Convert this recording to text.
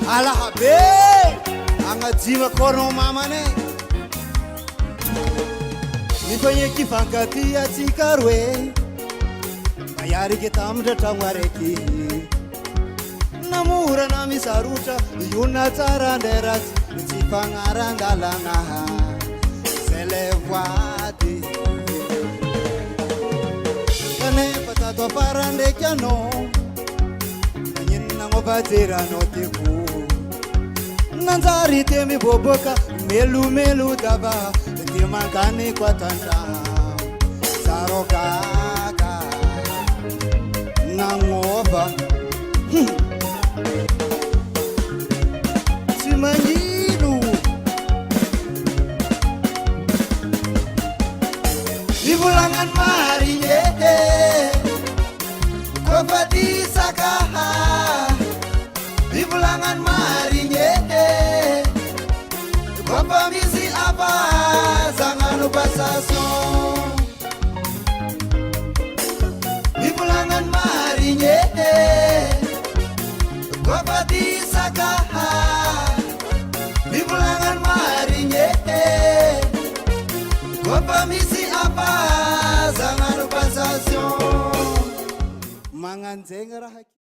alahabe agnajiva kono mamane mifanyeky fankatia tsika roe mayariky tamitra tragno araiky namorana misarotra iona tsara ndray ratsy tsy fagnarandalana zay le voady kanefa tato afara ndraiky anao vajeranao teko nanjary te miboboka melomelo dava te mangany kwatandra sarogaka nangova tsy magnino ivolagnany marigny kofa disaka Bibulangan maringe Kopa misi apa Jangan lupa saso Bibulangan maringe Kopa disaka Bibulangan maringe Kopa misi apa Jangan lupa saso Mangan jeng rahaki